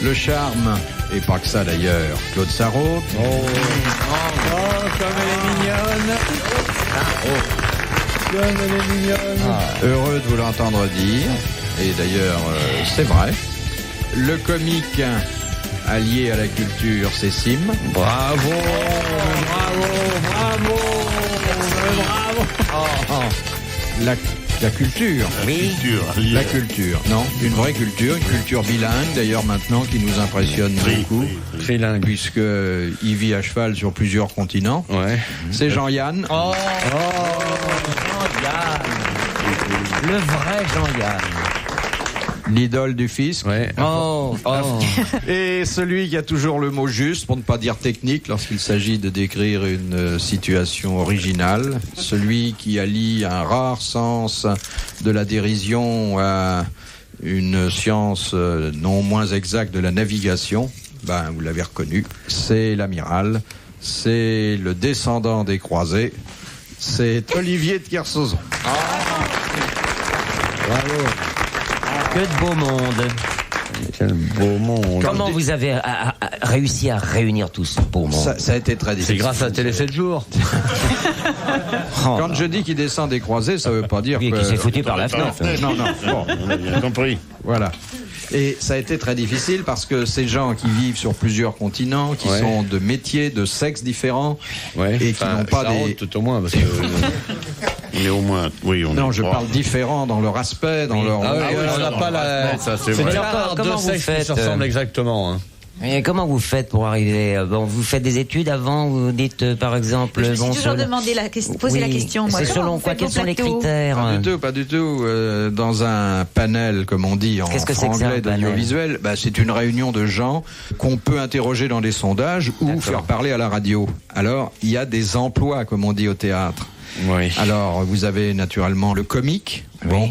le charme, et pas que ça d'ailleurs, Claude Sarraute. Comme elle est mignonne. Comme elle est mignonne. Heureux de vous l'entendre dire, et d'ailleurs c'est vrai. Le comique allié à la culture, c'est Sim. Bravo. La culture. La culture. Non, une vraie culture, une culture bilingue d'ailleurs maintenant qui nous impressionne beaucoup. Trilingue. Puisque il vit à cheval sur plusieurs continents. Ouais. C'est Jean-Yann. Jean-Yann. Le vrai Jean-Yann. L'idole du fisc. Ouais. Et celui qui a toujours le mot juste, pour ne pas dire technique, lorsqu'il s'agit de décrire une situation originale. Celui qui allie un rare sens de la dérision à une science non moins exacte de la navigation. Ben, vous l'avez reconnu. C'est l'amiral. C'est le descendant des croisés. C'est Olivier de Kersauzon. Bravo. Que de beau monde. Quel beau monde. Comment vous avez réussi à réunir tout ce beau monde? Ça a été très difficile. C'est grâce à Télé 7 jours. Quand je dis qu'il descend des croisés, ça veut pas dire Oui, que... qui s'est foutu par la fenêtre. Non. Bon, On a bien compris. voilà. Et ça a été très difficile parce que ces gens qui vivent sur plusieurs continents, qui Ouais. sont de métiers, de sexes différents, Ouais. et qui n'ont pas des... Tout au moins, parce que. On est au moins. Oui, on Non, est je trois. parle différents dans leur aspect, dans leur... on n'a pas la. Ça, c'est C'est vrai. bien Alors, pas comment deux vous sexes qui faites, se ressemblent exactement. Hein. Et comment vous faites pour arriver vous faites des études avant, vous dites par exemple. Je me suis toujours demandé poser la question. Moi, C'est comment selon vous quoi? faites Quels vos sont les plateaux critères? Pas du tout. Dans un panel, comme on dit en Qu'est-ce que c'est que ça, franglais un panel d'audiovisuel, c'est une réunion de gens qu'on peut interroger dans des sondages ou D'accord. faire parler à la radio. Alors, il y a des emplois, comme on dit au théâtre. Oui. Alors, vous avez naturellement le comique. Bon.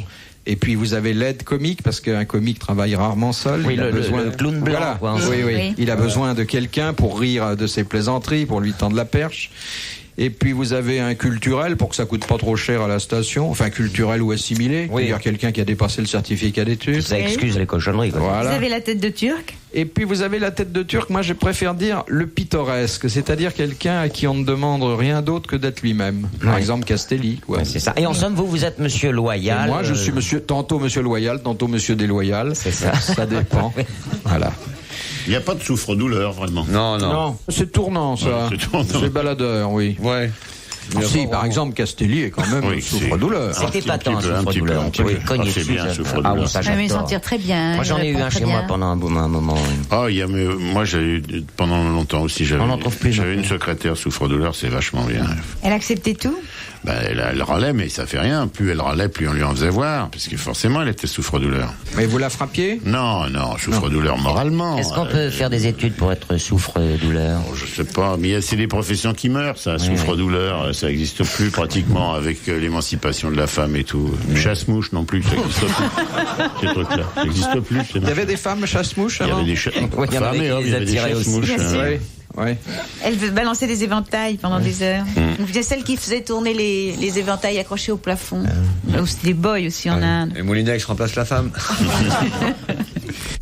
Et puis vous avez l'aide comique, parce qu'un comique travaille rarement seul. Oui, il a besoin le clown blanc, Voilà. quoi. Oui. Il a besoin de quelqu'un pour rire de ses plaisanteries, pour lui tendre la perche. Et puis vous avez un culturel pour que ça coûte pas trop cher à la station, enfin culturel ou assimilé, Oui. c'est-à-dire quelqu'un qui a dépassé le certificat d'études. Ça excuse les cochonneries, quoi. Vous Voilà. avez la tête de Turc. Et puis vous avez la tête de Turc, moi je préfère dire le pittoresque, c'est-à-dire quelqu'un à qui on ne demande rien d'autre que d'être lui-même. Par Ouais. exemple Castelli, quoi. Ouais, c'est ça. Et en somme, vous êtes monsieur Et loyal. moi, je suis tantôt monsieur loyal, tantôt monsieur déloyal. C'est ça. Ça dépend. Oui. Voilà. Il n'y a pas de souffre-douleur, vraiment. Non. C'est tournant, ça. Ouais, c'est tournant. C'est baladeur, oui. Ouais. Si, par exemple, Castelli est quand même Oui, souffre-douleur. C'était pas tant un un petit peu, souffre-douleur. un On petit pouvait peu. cogner Ah, c'est dessus. bien, ça. souffre-douleur. Ah oui, ça Je vais me j'adore. sentir très bien. Moi, j'en ai eu un chez moi pendant un moment. Ah, moi, j'ai eu, pendant longtemps aussi, On n'en trouve plus, j'avais non. une secrétaire souffre-douleur, c'est vachement bien. Elle acceptait tout. Elle râlait, mais ça fait rien. Plus elle râlait, plus on lui en faisait voir. Parce que forcément, elle était souffre-douleur. Mais vous la frappiez? Non, souffre-douleur moralement. Est-ce qu'on peut faire des études pour être souffre-douleur? Je sais pas, mais c'est des professions qui meurent, ça. Souffre-douleur, ça n'existe plus pratiquement avec l'émancipation de la femme et tout. Chasse-mouche non plus, ça n'existe plus. Ces trucs-là, ça n'existe plus. Il y avait des femmes chasse-mouches Il y avant? avait des Oui, il y en avait femmes et qui hommes, les il y avait des attiraient aussi. chasse-mouches. Bien sûr. Oui. Oui. Elle veut balancer des éventails pendant des heures. Vous êtes celle qui faisait tourner les éventails accrochés au plafond. Ou c'était des boys aussi en Inde. Et Moulinex remplace la femme.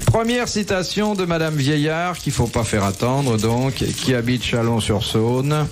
Première citation de Madame Vieillard, qu'il faut pas faire attendre, donc, qui habite Chalon-sur-Saône,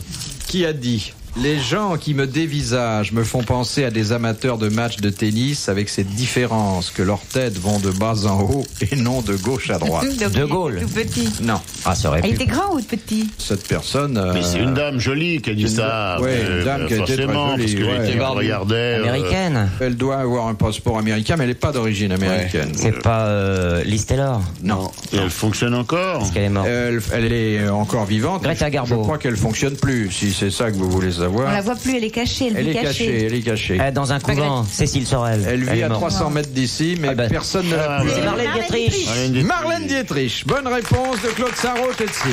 qui a dit: les gens qui me dévisagent me font penser à des amateurs de matchs de tennis avec cette différence que leurs têtes vont de bas en haut et non de gauche à droite. Donc, De il est Gaulle. Tout petit. Non, Ah, ça aurait Elle pu. était grand ou petit? cette personne... Mais c'est une dame jolie qui a dit ça. Ouais, une dame qui a été très forcément, jolie, parce que ouais. les types regardaient. Américaine. Elle doit avoir un passeport américain, mais elle n'est pas d'origine américaine. C'est pas Liz Taylor. Non. Et elle fonctionne encore. Parce qu'elle est morte. Elle est encore vivante. Greta Je Garbo. crois qu'elle fonctionne plus, si c'est ça que vous voulez savoir. On la voit plus, elle est cachée. Elle est cachée, elle est cachée. Dans un couvent, Cécile Sorel. Elle vit est à morte. 300 mètres d'ici, mais Ah ben. personne ne l'a plus. C'est Marlène Dietrich. Marlène Dietrich. Bonne réponse de Claude Sarraute et de Sim.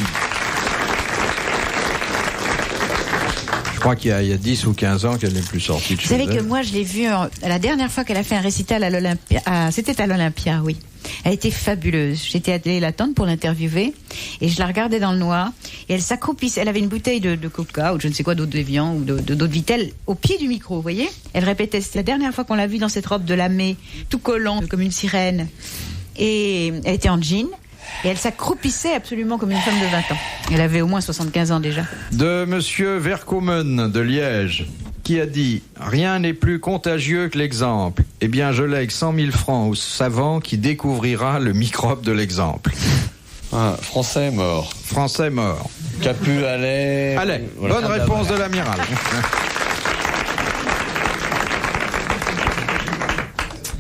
Je crois qu'il y a 10 ou 15 ans qu'elle n'est plus sortie de Vous chez savez que elle. moi, je l'ai vue la dernière fois qu'elle a fait un récital à l'Olympia. C'était à l'Olympia, oui. Elle était fabuleuse. J'étais allée l'attendre pour l'interviewer et je la regardais dans le noir et elle s'accroupissait. Elle avait une bouteille de coca ou de je ne sais quoi, d'eau de Déviant ou d'eau de Vittel au pied du micro, vous voyez. Elle répétait, c'était la dernière fois qu'on l'a vue dans cette robe de lamé, tout collant, comme une sirène. Et elle était en jean. Et elle s'accroupissait absolument comme une femme de 20 ans. Elle avait au moins 75 ans déjà. De Monsieur Verkomen de Liège, qui a dit « Rien n'est plus contagieux que l'exemple. Eh bien, je lègue 100 000 francs au savant qui découvrira le microbe de l'exemple. Ah, français mort. » Français mort. Capu, Allais. Allez, Voilà. bonne réponse de l'amiral.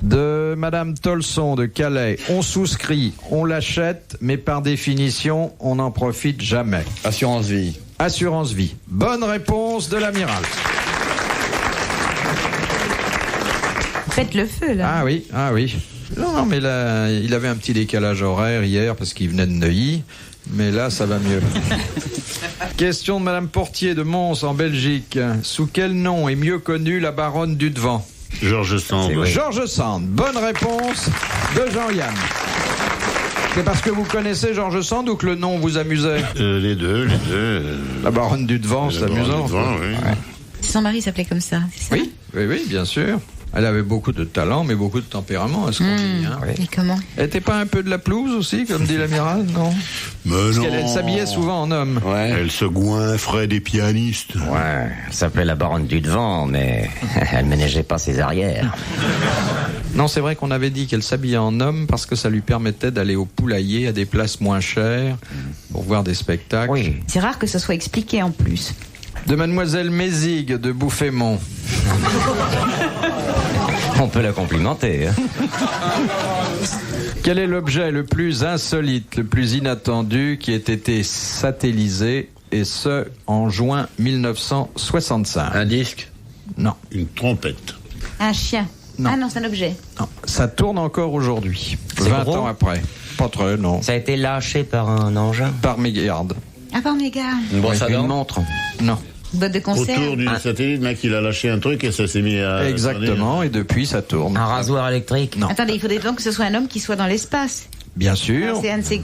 De Madame Tolson de Calais, on souscrit, on l'achète, mais par définition, on n'en profite jamais. Assurance vie. Assurance vie. Bonne réponse de l'amiral. Faites le feu, là. Ah oui, ah oui. Non, mais là, il avait un petit décalage horaire hier parce qu'il venait de Neuilly, mais là, ça va mieux. Question de Madame Portier de Mons en Belgique. Sous quel nom est mieux connue la baronne du Devant? Georges Sand. vrai. Georges Sand. Bonne réponse de Jean-Yann. C'est parce que vous connaissez Georges Sand ou que le nom vous amusait? Les deux. La baronne du Devant, c'est amusant. Oui. Son mari s'appelait comme ça, c'est ça? Oui, bien sûr. Elle avait beaucoup de talent, mais beaucoup de tempérament, à ce qu'on dit. Hein. Et comment? Elle était pas un peu de la pelouse aussi, comme dit l'amiral, non? Mais Parce non. qu'elle s'habillait souvent en homme. Ouais. Elle se goinfrait des pianistes. Ouais, elle s'appelait la baronne du devant, mais elle ménageait pas ses arrières. Non, c'est vrai qu'on avait dit qu'elle s'habillait en homme parce que ça lui permettait d'aller au poulailler à des places moins chères pour voir des spectacles. Oui. C'est rare que ce soit expliqué en plus. De Mademoiselle Mézig de Bouffémont. On peut la complimenter. Hein. Quel est l'objet le plus insolite, le plus inattendu qui ait été satellisé, et ce, en juin 1965? Un disque. Non, Une trompette. Un chien. Non. Ah non, c'est un objet. non. Ça tourne encore aujourd'hui, C'est 20 gros ans après. Pas très, non. Ça a été lâché par un engin. Par mégarde. Ah, par mes gars. Une brosse à Une dents. montre. Non. Une boîte de concert. Autour du satellite, le mec, il a lâché un truc et ça s'est mis à... Exactement, et depuis ça tourne. Un rasoir électrique. Non. Attendez, il faudrait donc que ce soit un homme qui soit dans l'espace. Bien sûr,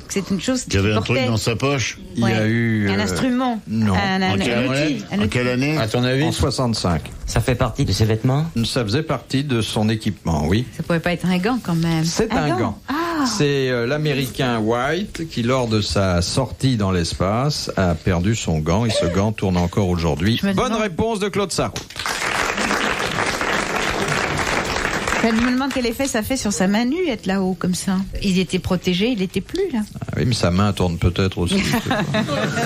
C'est une chose Il y avait un portait. truc dans sa poche. il y a eu... Un instrument. non. Un En quelle année outil. Un En outil. quelle année À ton avis? En 65. Ça fait partie de ses vêtements. Ça faisait partie de son équipement, oui. Ça pouvait pas être un gant quand même. C'est un gant. Ah. C'est l'Américain White qui, lors de sa sortie dans l'espace, a perdu son gant et ce gant tourne encore aujourd'hui. Je me Bonne demande- réponse de Claude Sarraud. Je me demande quel effet ça fait sur sa main nue, être là-haut comme ça. Il était protégé, il était plus là. Ah oui, mais sa main tourne peut-être aussi.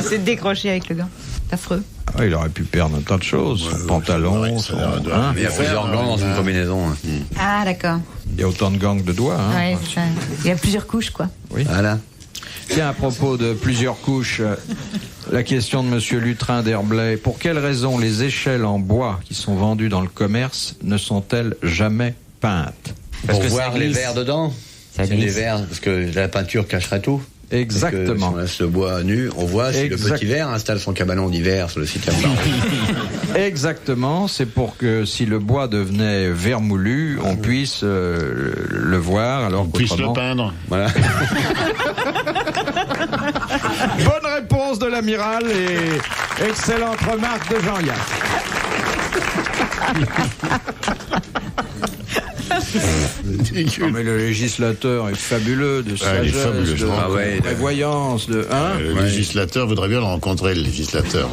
C'est décroché avec le gant. C'est affreux. Ah, il aurait pu perdre un tas de choses. Son pantalon, ouais, son... ça a l'air de- hein. Mais il y a plusieurs gants dans une combinaison. Hein. Ah d'accord. Il y a autant de gangs de doigts. Hein. Ouais, c'est ça. Il y a plusieurs couches quoi. Voilà. Tiens, à propos de plusieurs couches, la question de Monsieur Lutrin d'Herblay. Pour quelle raison les échelles en bois qui sont vendues dans le commerce ne sont-elles jamais peintes? Parce Pour que ça voir les glisse. verres dedans. Ça C'est les glisse. verres, parce que la peinture cacherait tout. Exactement. Parce que si on laisse le bois nu, on voit si Exact. le petit verre installe son cabanon d'hiver sur le site Baron. Exactement, c'est pour que si le bois devenait vermoulu, on puisse le voir, alors On puisse le qu'autrement... peindre. Voilà. Bonne réponse de l'amiral et excellente remarque de Jean-Yann. Non, mais le législateur est fabuleux de il est sagesse, fabuleux, je de crois. prévoyance, de Le législateur voudrait bien le rencontrer, le législateur.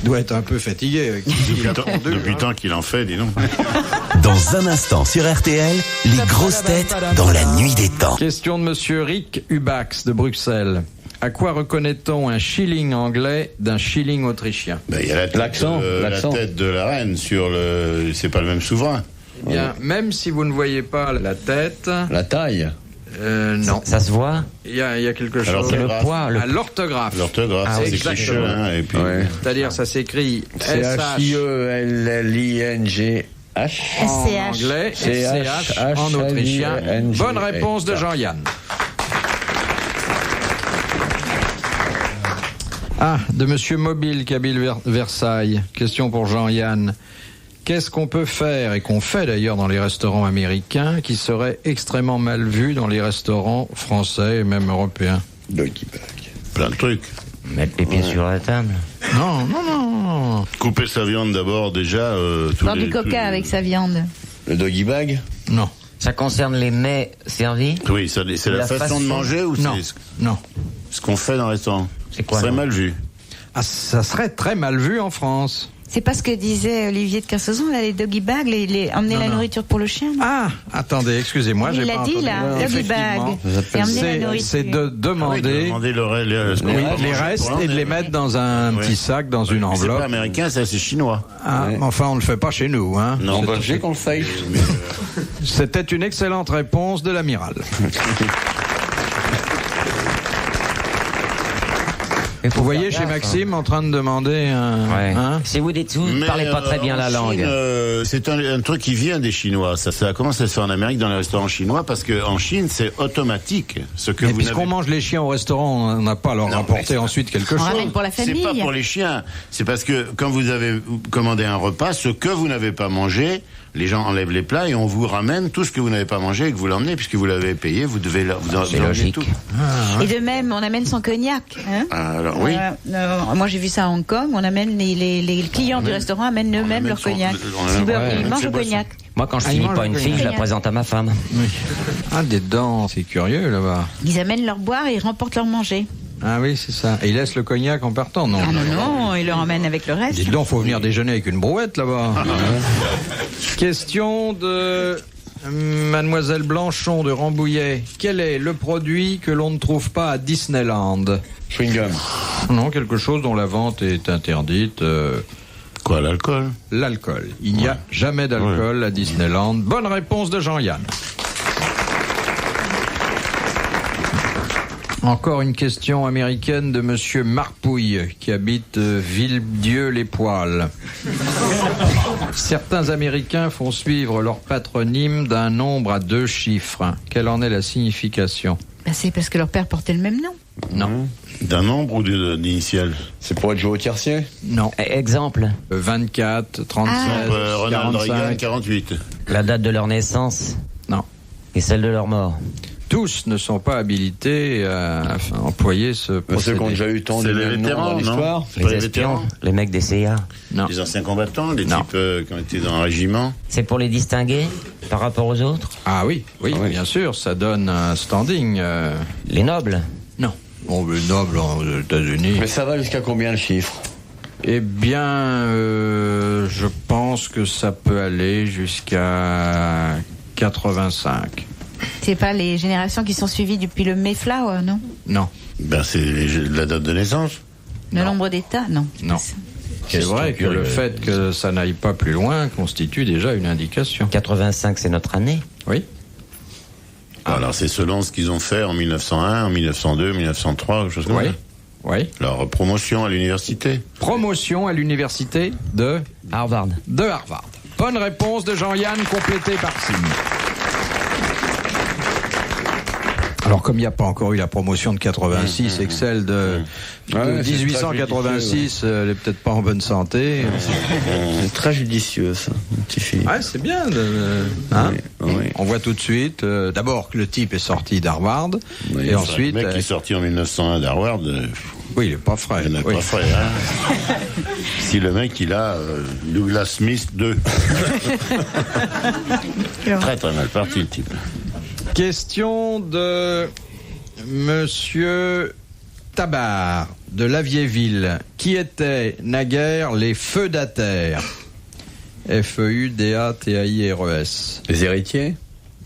doit être un peu fatigué avec Depuis le temps qu'il en fait, dis donc. Dans un instant sur RTL, les grosses têtes dans la nuit des temps. Question de Monsieur Rick Hubax de Bruxelles. À quoi reconnaît-on un shilling anglais d'un shilling autrichien? Ben, il y a la tête, L'accent, la l'accent. tête de la reine sur le... C'est pas le même souverain. Eh bien, même si vous ne voyez pas la tête, La taille. non, Ça se voit. il y a quelque Alors, chose. c'est Le grave. poids. À l'orthographe. L'orthographe, Ah c'est oui, écrit exactement. Chelin, et puis... Ouais. C'est-à-dire, ça s'écrit C'est SH H-I-E-L-L-I-N-G-H. en SCH. anglais, C-H, SCH en autrichien. H-I-E-N-G. Bonne réponse de Jean-Yann. Ah, de Monsieur Mobile qui habite Versailles. Question pour Jean-Yann. Qu'est-ce qu'on peut faire, et qu'on fait d'ailleurs dans les restaurants américains, qui serait extrêmement mal vu dans les restaurants français et même européens? Doggy bag. Plein de trucs. Mettre les pieds sur la table. Non, non, non. Couper sa viande d'abord, déjà... Boire du coca avec sa viande. Le doggy bag. Non. Ça concerne les mets servis? Oui, c'est la façon de manger ou Non, c'est non. ce qu'on fait dans le restaurant? C'est quoi, C'est non mal vu. Ah, ça serait très mal vu en France. C'est pas ce que disait Olivier de Kersauzon, là, les doggy bags, emmener la nourriture pour le chien. Non, Ah, attendez, excusez-moi, il j'ai l'a pas dit, entendu. là, doggy bag. Effectivement. C'est emmener la nourriture. C'est de demander les restes et de les mettre dans un petit sac, dans une C'est pas enveloppe. américain, ça c'est chinois. Ah, enfin, on ne le fait pas chez nous. Hein. Non, En Belgique, on le fait. C'était une excellente réponse de l'amiral. Vous voyez chez Maxime en train de demander un... Ouais. Hein Si vous dites, vous ne parlez pas très bien la langue. C'est un truc qui vient des Chinois. Ça a commencé à se faire en Amérique dans les restaurants chinois parce que en Chine c'est automatique. Ce que Mais vous puisqu'on n'avez mange les chiens au restaurant, on n'a pas à leur Non, rapporter mais ensuite quelque On chose. ramène pour la c'est famille. pas pour les chiens. C'est parce que quand vous avez commandé un repas, ce que vous n'avez pas mangé, les gens enlèvent les plats et on vous ramène tout ce que vous n'avez pas mangé et que vous l'emmenez puisque vous l'avez payé, vous devez vous C'est emmener logique. tout. Et de même, on amène son cognac. Hein. Alors oui. Moi, j'ai vu ça à Hong Kong. On amène les clients du restaurant amènent eux-mêmes amène leur son- cognac. on amène- Ils ouais, mangent c'est le boisson. cognac. Moi, quand je Ah, finis ils mangent pas une le fille, je la cognac. présente à ma femme. Ah, des dents, c'est curieux là-bas. Ils amènent leur boire et ils remportent leur manger. Ah oui, c'est ça. Et ils laissent le cognac en partant, non? Ah non, ils le emmènent avec le reste. Dites donc, faut venir déjeuner avec une brouette là-bas. Question de Mademoiselle Blanchon de Rambouillet. Quel est le produit que l'on ne trouve pas à Disneyland? Chewing-gum. Non, quelque chose dont la vente est interdite. Quoi, l'alcool? L'alcool. Il n'y a jamais d'alcool à Disneyland. Bonne réponse de Jean-Yann. Encore une question américaine de Monsieur Marpouille, qui habite Villedieu-les-Poils. Certains Américains font suivre leur patronyme d'un nombre à 2 chiffres. Quelle en est la signification? Bah, c'est parce que leur père portait le même nom. Non. D'un nombre ou d'initiales? C'est pour être joué au tiercé. Non. Exemple, 24, 36, Ronald Reagan, 45. 48. la date de leur naissance Non. et celle de leur mort. Tous ne sont pas habilités à employer ce Ceux procédé. qui ont déjà eu tant C'est de les mêmes noms vétérans, dans non? l'histoire. C'est pas Les les espions, vétérans? les mecs des CIA. Non. Les anciens combattants, les Non. types qui ont été dans un régiment. C'est pour les distinguer par rapport aux autres. Ah oui, oui, bien sûr, ça donne un standing. Les nobles. Non. Bon, le noble aux États-Unis. Mais ça va jusqu'à combien le chiffre? Eh bien, je pense que ça peut aller jusqu'à 85. C'est pas les générations qui sont suivies depuis le Mayflower, non? Non, Ben, c'est la date de naissance. Le nombre d'États, non. non. C'est vrai que le fait que ça n'aille pas plus loin constitue déjà une indication. 85, c'est notre année. Oui. Alors, c'est selon ce qu'ils ont fait en 1901, en 1902, 1903, quelque chose comme Oui. ça. Oui. Leur promotion à l'université. Promotion à l'université de Harvard. Harvard. Bonne réponse de Jean-Yann, complétée par Sim. Alors, comme il n'y a pas encore eu la promotion de 86 et que celle de Ouais, c'est 1886, elle est peut-être pas en bonne santé. C'est très judicieux, ça, mon petit Philippe. Ouais, c'est bien. Hein Oui. On voit tout de suite, d'abord que le type est sorti d'Harvard, Oui, et ensuite, Le mec qui est sorti en 1901 d'Harvard, oui, il est pas frais. il n'a Oui. pas fait. Hein. Si le mec, il a Douglas Smith 2. Très très mal parti, le type. Question de Monsieur Tabar de Lavierville. Qui étaient naguère les feudataires? F-E-U-D-A-T-A-I-R-E-S. Les héritiers,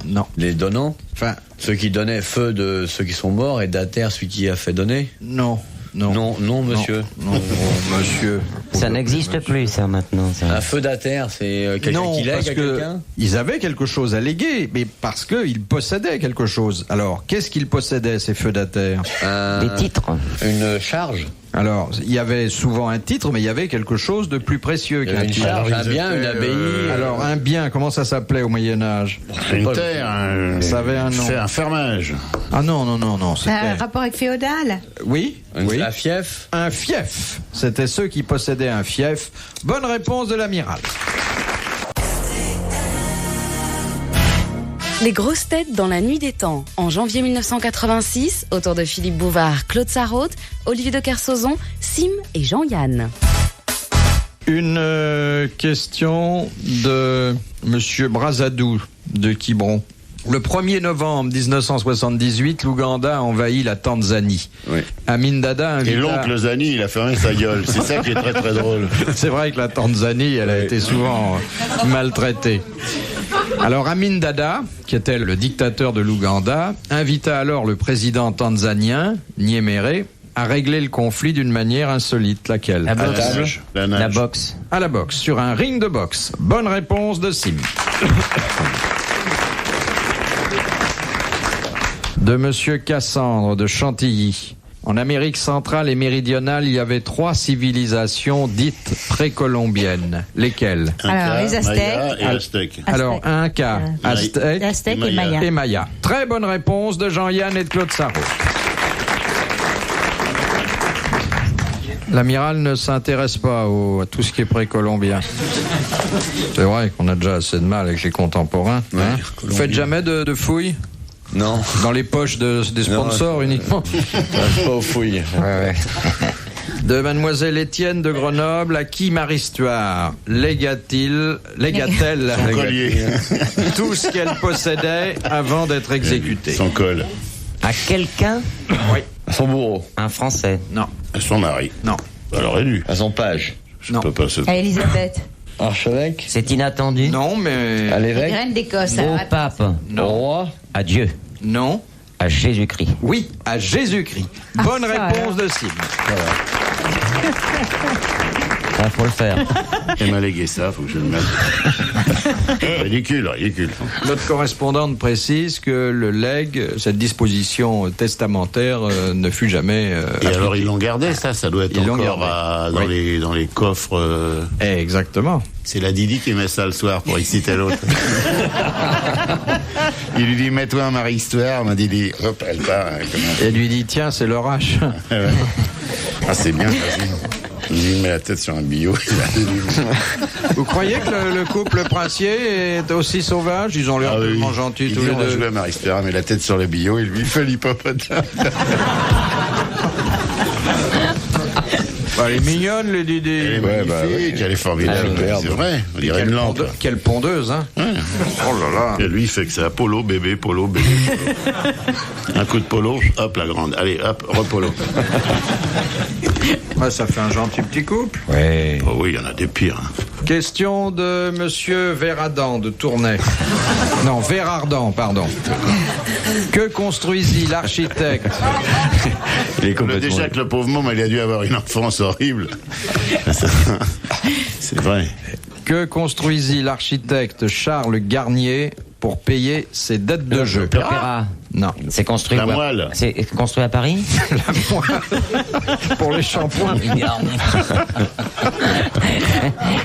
Non. les donnants, Enfin, ceux qui donnaient feu de ceux qui sont morts et dater celui qui a fait donner. non. Non. Non, monsieur. Non, monsieur. Ça n'existe plus, ça, maintenant. Ça. Un feu dater, c'est quelqu'un Non, qui lègue parce à que quelqu'un. ils avaient quelque chose à léguer, mais parce qu'ils possédaient quelque chose. Alors, qu'est-ce qu'ils possédaient, ces feudataires? Des titres. Une charge. Alors, il y avait souvent un titre, mais il y avait quelque chose de plus précieux qu'un Une titre. charge, un bien, une abbaye. Alors, un bien, comment ça s'appelait au Moyen-Âge? Une terre, Ça avait un nom. C'est un fermage. Ah non, non, non, non. Ça a un C'était... rapport avec féodal. Oui, oui. Un fief. Un fief. C'était ceux qui possédaient un fief. Bonne réponse de l'amiral. Les grosses têtes dans la nuit des temps. En janvier 1986, autour de Philippe Bouvard, Claude Sarraute, Olivier de Kersauzon, Sim et Jean-Yann. Une question de Monsieur Brazadou de Quiberon. Le 1er novembre 1978, l'Ouganda envahit la Tanzanie. Oui. Amin Dada invita... Et l'oncle Zani, il a fermé sa gueule. C'est ça qui est très très drôle. C'est vrai que la Tanzanie, elle a été souvent maltraitée. Alors Amin Dada, qui était le dictateur de l'Ouganda, invita alors le président tanzanien, Nyerere, à régler le conflit d'une manière insolite. Laquelle? La boxe. La La nage. boxe. À la boxe, sur un ring de boxe. Bonne réponse de Sim. De Monsieur Cassandre de Chantilly. En Amérique centrale et méridionale, il y avait 3 civilisations dites précolombiennes. Lesquelles? Alors, les Aztèques. Maya et Aztèques. Alors, Inca, Aztèques Aztèques et et Maya. Maya. et Maya. Très bonne réponse de Jean-Yann et de Claude Sarraud. L'amiral ne s'intéresse pas à tout ce qui est précolombien. C'est vrai qu'on a déjà assez de mal avec les contemporains. Ouais, hein. Vous Colombie. faites jamais de fouilles Non, dans les poches des sponsors uniquement? pas aux fouilles. De Mademoiselle Étienne de Grenoble, à qui Marie-Stuart légua-t-elle Son collier. tout ce qu'elle possédait avant d'être exécutée? Son col. À quelqu'un? Oui. À son bourreau, Un Français. Non. Son mari. Non. Elle aurait dû. à son page, Je Non. peux pas se... À Elisabeth. archevêque, C'est inattendu. Non, mais... à l'évêque, Reine d'Écosse. Au Alors, pape. au roi, À Dieu. Non. À Jésus-Christ. Oui, à Jésus-Christ. Bonne ça, réponse de Sim. Il faut le faire. Elle m'a légué ça, faut que je le mette. Ridicule. Notre correspondante précise que le legs, cette disposition testamentaire, ne fut jamais... Et alors ils l'ont gardé, ça doit être Ils l'ont encore gardé. dans les coffres. Exactement. C'est la Didi qui met ça le soir pour exciter l'autre. Il lui dit, mets-toi un Marie-Histoire, ma Didi. Hop, elle part. Et lui dit, tiens, c'est l'orage. Ah, c'est bien, vas-y. Il lui met la tête sur un billot. Vous croyez que le couple princier est aussi sauvage? Ils ont l'air tellement gentils tous les On va deux. jouer à Marie-Histoire, mais la tête sur le billot, il lui fait l'hippopotame. Elle est mignonne, les Didi. Elle est magnifique, elle est formidable. C'est vrai, on dirait une lampe. Quelle pondeuse, hein? Oh là là. Et lui, il fait que ça. Polo, bébé, polo, bébé. Un coup de polo, hop, la grande. Allez, hop, repolo. Ouais, ça fait un gentil petit couple. Oui. Oh oui, il y en a des pires. Hein. Question de Monsieur Verradan de Tournai. Non, Verardan, pardon. Que construisit l'architecte? Déjà que le pauvre môme, il a dû avoir une enfance horrible. C'est vrai. Que construisit l'architecte Charles Garnier pour payer ses dettes de jeu? L'opéra. Non. C'est construit La où, moelle. C'est construit à Paris? Pour les shampoings.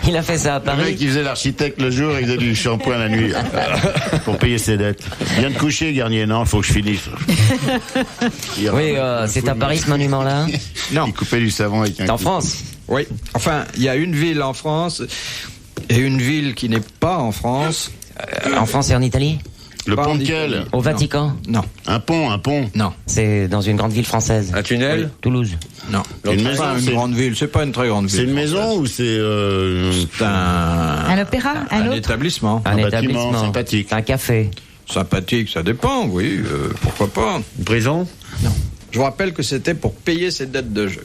Il a fait ça à Le Paris. mec qui faisait l'architecte le jour, il faisait du shampoing la nuit. Pour payer ses dettes. Viens de coucher, Garnier. Non, il faut que je finisse. Oui, c'est à Paris ce monument-là. Non. Il coupait du savon avec un C'est en couteau. France. Oui. Enfin, il y a une ville en France et une ville qui n'est pas en France. En France et en Italie? Le Pas pont en de quel? Italie. Au Vatican? Non. Un pont. Non. C'est dans une grande ville française. un tunnel, Toulouse. Non. Une maison, Pas une c'est- grande ville. C'est pas une très grande ville. C'est une maison ou c'est C'est un opéra, un autre. établissement. Un bâtiment établissement. sympathique. Un café. Sympathique, ça dépend, oui. Pourquoi pas? une prison, Je vous rappelle que c'était pour payer ses dettes de jeu.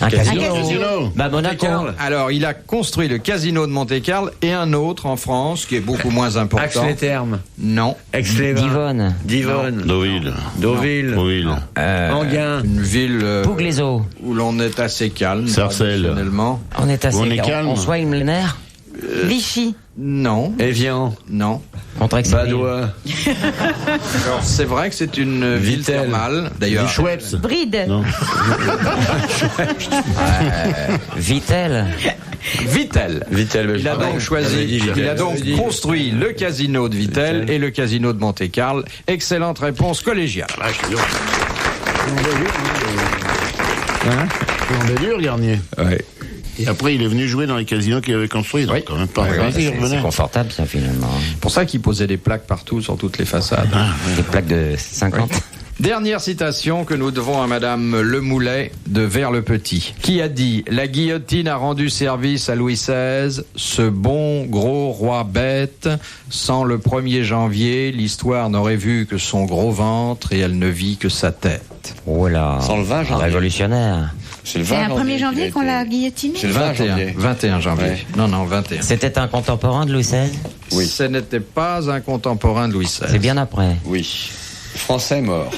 Un casino. casino. Bah, Monaco. Alors, il a construit le casino de Monte-Carlo et un autre en France qui est beaucoup moins important. Aix-les-Thermes, Non. Aix-les-Bains, Divonne. Divonne, Deauville. Deauville, Deauville. Enghien, Une ville Pouglézo. où l'on est assez calme. Sarcelles. Traditionnellement. On est assez On est calme. On soigne le nerf. Vichy. Non. Évian, Non. Contre Aix-les-Bains. Badois, Alors, c'est vrai que c'est une ville Vittel. thermale. D'ailleurs, Du Chouette. Bride. Non. Vittel. Vittel. Vittel, Il a donc choisi, il a donc construit le casino de Vittel et le casino de Monte-Carlo. Excellente réponse collégiale. Ah, je suis dur. Il en dur, Garnier. Ouais. Et après, il est venu jouer dans les casinos qu'il avait construits. Donc, Oui. quand même pas. Oui, Vas-y, il C'est revenait. confortable, ça, finalement. C'est pour ça qu'il posait des plaques partout sur toutes les façades. Des plaques de 50. Dernière citation que nous devons à Madame Lemoulet de Vers-le-Petit, qui a dit « La guillotine a rendu service à Louis XVI, ce bon gros roi bête. Sans le 1er janvier, l'histoire n'aurait vu que son gros ventre et elle ne vit que sa tête. » Oh là. Sans le 20 janvier. Révolutionnaire. C'est le C'est 20 un 1er janvier qu'on l'a guillotiné? C'est le 20 janvier. 21 janvier. Ouais. Non, 21. C'était un contemporain de Louis XVI? Oui. Ce n'était pas un contemporain de Louis XVI. C'est bien après. Oui. Français mort.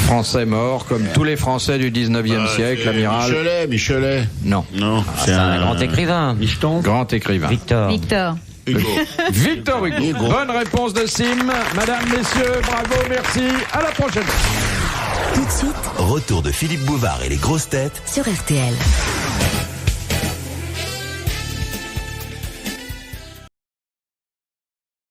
Français mort, comme tous les Français du 19e siècle, l'amiral. Michelet. Non. Non, C'est un grand écrivain. Micheton. Grand écrivain. Victor. Victor. Hugo. Victor Hugo. Bonne réponse de Sim. Madame, messieurs, bravo, merci. À la prochaine. Tout de suite, retour de Philippe Bouvard et les grosses têtes Sur RTL.